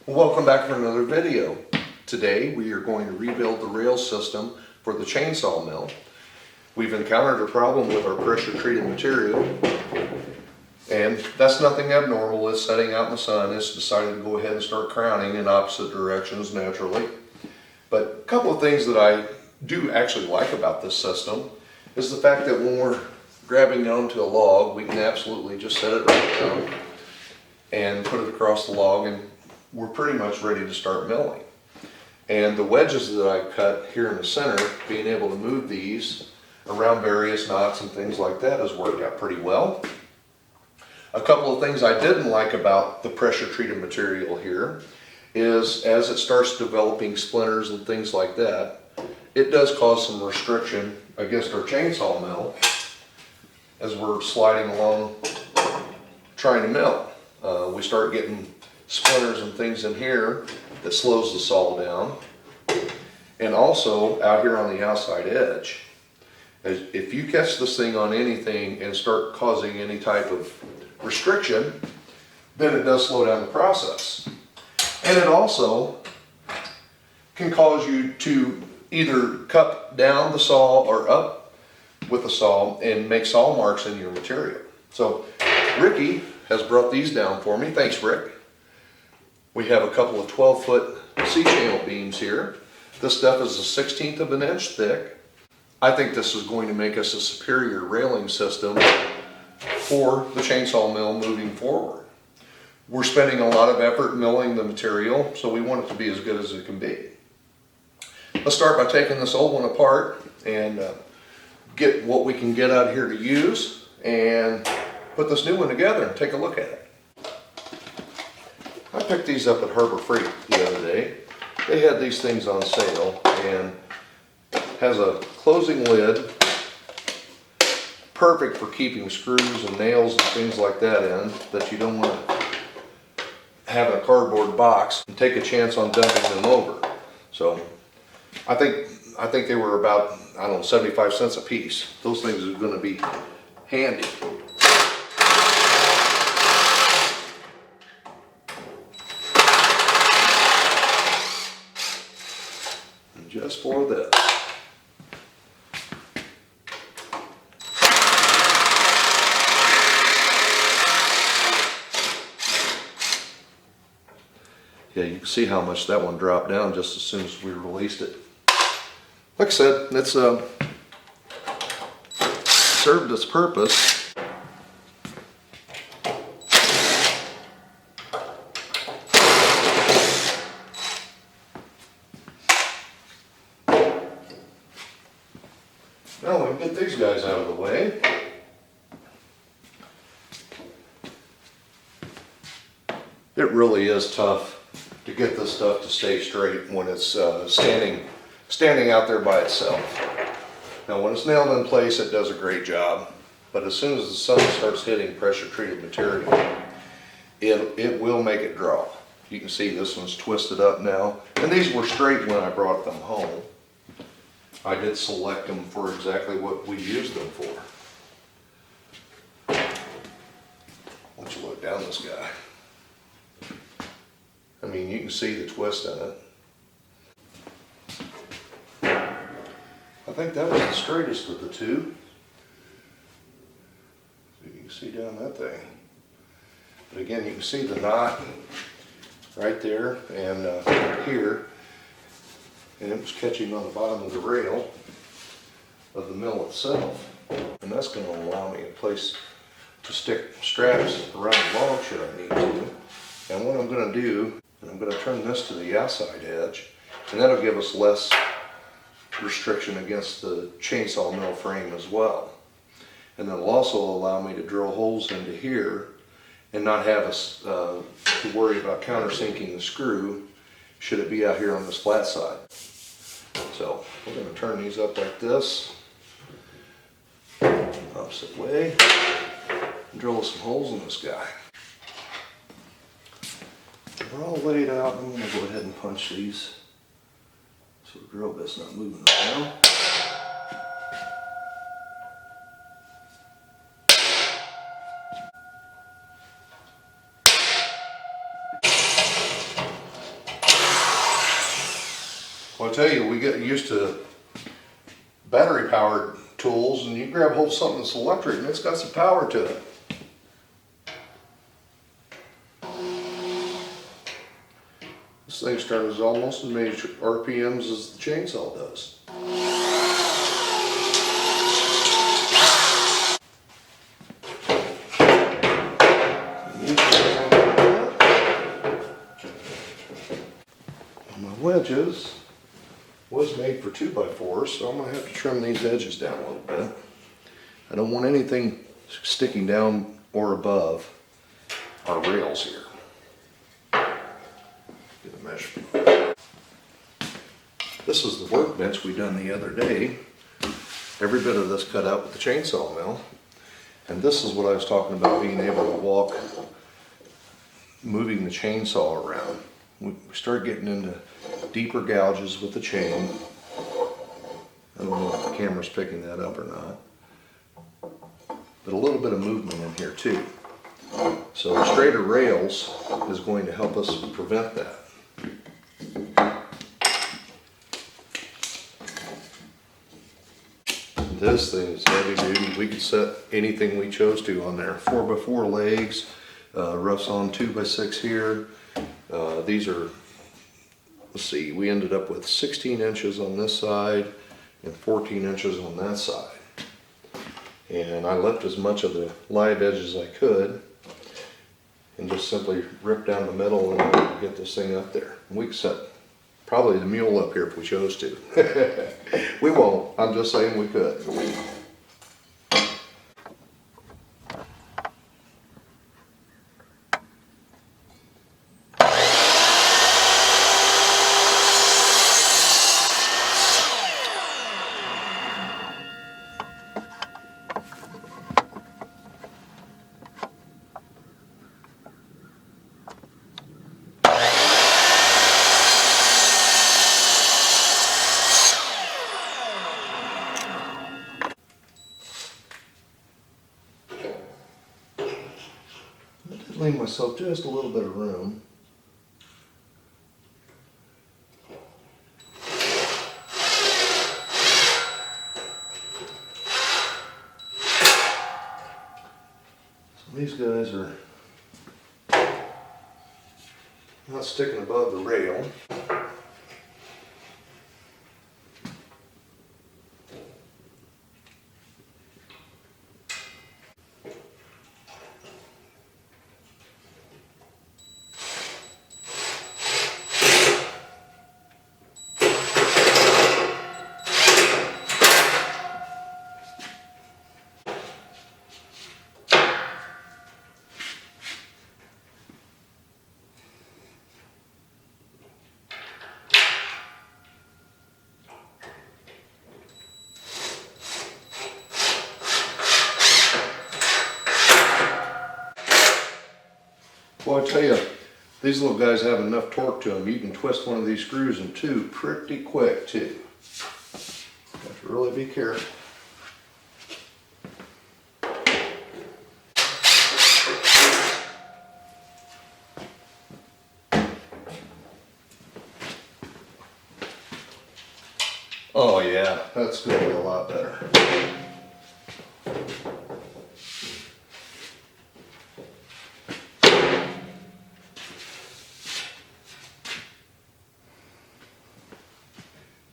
Welcome back for another video. Today we are going to rebuild the rail system for the chainsaw mill. We've encountered a problem with our pressure treated material, and that's nothing abnormal. It's setting out in the sun. It's decided to go ahead and start crowning in opposite directions naturally. But a couple of things that I do actually like about this system is the fact that when we're grabbing onto a log, we can absolutely just set it right down and put it across the log, and we're pretty much ready to start milling. And the wedges that I cut here in the center, being able to move these around various knots and things like that has worked out pretty well. A couple of things I didn't like about the pressure treated material here is as it starts developing splinters and things like that, it does cause some restriction against our chainsaw mill as we're sliding along trying to mill. We start getting splinters and things in here that slows the saw down. And also out here on the outside edge, if you catch this thing on anything and start causing any type of restriction, then it does slow down the process. And it also can cause you to either cut down the saw or up with the saw and make saw marks in your material. So Ricky has brought these down for me. Thanks, Rick. We have a couple of 12-foot C-channel beams here. This stuff is a 1/16 of an inch thick. I think this is going to make us a superior railing system for the chainsaw mill moving forward. We're spending a lot of effort milling the material, so we want it to be as good as it can be. Let's start by taking this old one apart and get what we can get out here to use and put this new one together and take a look at it. I picked these up at Harbor Freight the other day. They had these things on sale, and has a closing lid, perfect for keeping screws and nails and things like that in, that you don't want to have in a cardboard box and take a chance on dumping them over. So I think they were about, I don't know, 75 cents a piece. Those things are going to be handy. Just for this. Yeah, you can see how much that one dropped down just as soon as we released it. Like I said, it's served its purpose. Now we can get these guys out of the way. It really is tough to get this stuff to stay straight when it's standing out there by itself. Now when it's nailed in place, it does a great job, but as soon as the sun starts hitting pressure treated material, it will make it drop. You can see this one's twisted up now, and these were straight when I brought them home. I did select them for exactly what we used them for. Why don't you look down this guy? I mean, you can see the twist in it. I think that was the straightest of the two. So you can see down that thing. But again, you can see the knot right there and here. And it was catching on the bottom of the rail of the mill itself. And that's going to allow me a place to stick straps around the log should I need to. And what I'm going to do, I'm going to turn this to the outside edge, and that'll give us less restriction against the chainsaw mill frame as well. And that'll also allow me to drill holes into here and not have us to worry about countersinking the screw should it be out here on this flat side. So we're going to turn these up like this, opposite way, and drill some holes in this guy. They're all laid out. I'm going to go ahead and punch these so the drill bit's not moving around. Well, I tell you, we get used to battery powered tools, and you grab hold of something that's electric and it's got some power to it. This thing turns almost as many RPMs as the chainsaw does. My wedges was made for 2x4s, so I'm going to have to trim these edges down a little bit. I don't want anything sticking down or above our rails here. Get a measurement. This is the workbench we done the other day. Every bit of this cut out with the chainsaw mill. And this is what I was talking about, being able to walk, moving the chainsaw around. We start getting into deeper gouges with the chain. I don't know if the camera's picking that up or not. But a little bit of movement in here too. So straighter rails is going to help us prevent that. This thing is heavy duty. We could set anything we chose to on there. 4x4 legs, roughs on 2x6 here. These are, let's see, we ended up with 16 inches on this side and 14 inches on that side. And I left as much of the live edge as I could and just simply rip down the middle and get this thing up there. We could set probably the Mule up here if we chose to. We won't, I'm just saying we could. Leave myself just a little bit of room. So these guys are not sticking above the rail. Well, I tell you, these little guys have enough torque to them. You can twist one of these screws in two pretty quick too. You have to really be careful. Oh yeah, that's going to be a lot better.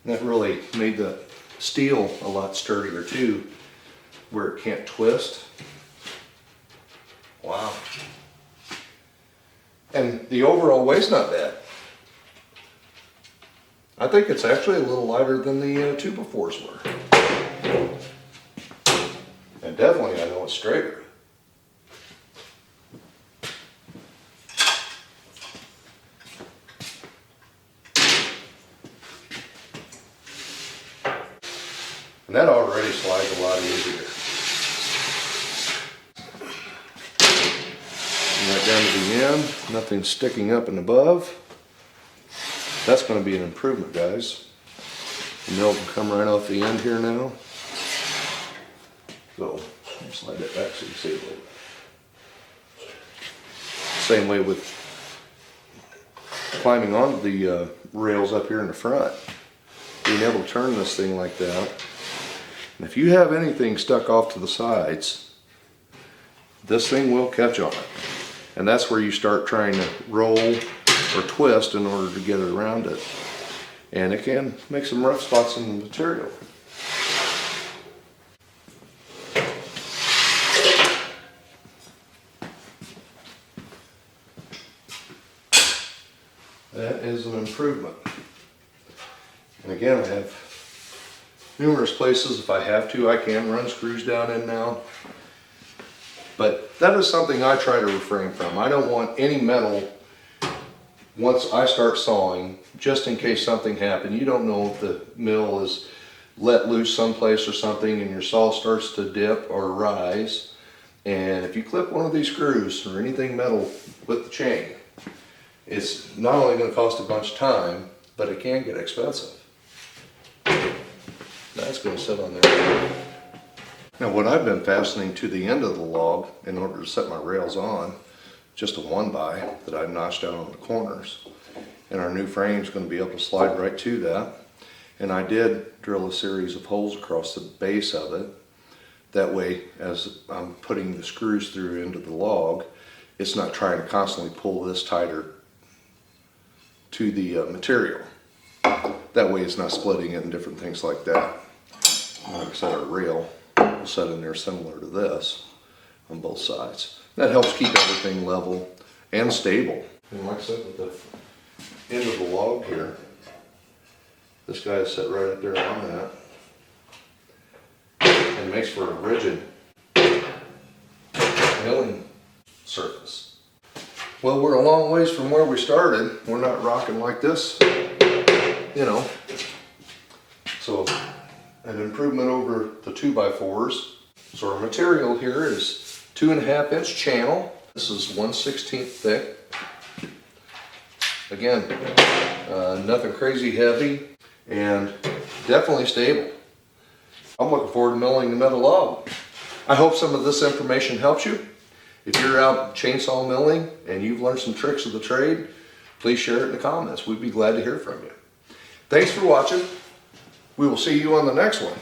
That really made the steel a lot sturdier too, where it can't twist. Wow. And the overall weight's not bad. I think it's actually a little lighter than the 2x4s were. And definitely I know it's straighter. And that already slides a lot easier. Right down to the end, nothing sticking up and above. That's going to be an improvement, guys. The mill can come right off the end here now. So, slide that back so you can see it a little bit. Same way with climbing onto the rails up here in the front. being able to turn this thing like that. And if you have anything stuck off to the sides, this thing will catch on it. And that's where you start trying to roll or twist in order to get it around it. And it can make some rough spots in the material. That is an improvement. And again, I have numerous places. If I have to, I can run screws down in now. But that is something I try to refrain from. I don't want any metal, once I start sawing, just in case something happened. You don't know if the mill is let loose someplace or something and your saw starts to dip or rise. And if you clip one of these screws or anything metal with the chain, it's not only going to cost a bunch of time, but it can get expensive. That's going to sit on there. Now what I've been fastening to the end of the log in order to set my rails on, just a 1x that I've notched out on the corners. And our new frame is going to be able to slide right to that. And I did drill a series of holes across the base of it. That way, as I'm putting the screws through into the log, it's not trying to constantly pull this tighter to the material. That way it's not splitting it and different things like that. Like I said, our rail will set in there similar to this on both sides. That helps keep everything level and stable. And like I said, with the end of the log here, this guy is set right up there on that. And it makes for a rigid milling surface. Well, we're a long ways from where we started. We're not rocking like this, you know. So an improvement over the 2x4s. So our material here is 2.5 inch channel. This is 1/16 thick. Again, nothing crazy heavy and definitely stable. I'm looking forward to milling the metal log. I hope some of this information helps you. If you're out chainsaw milling and you've learned some tricks of the trade, please share it in the comments. We'd be glad to hear from you. Thanks for watching. We will see you on the next one.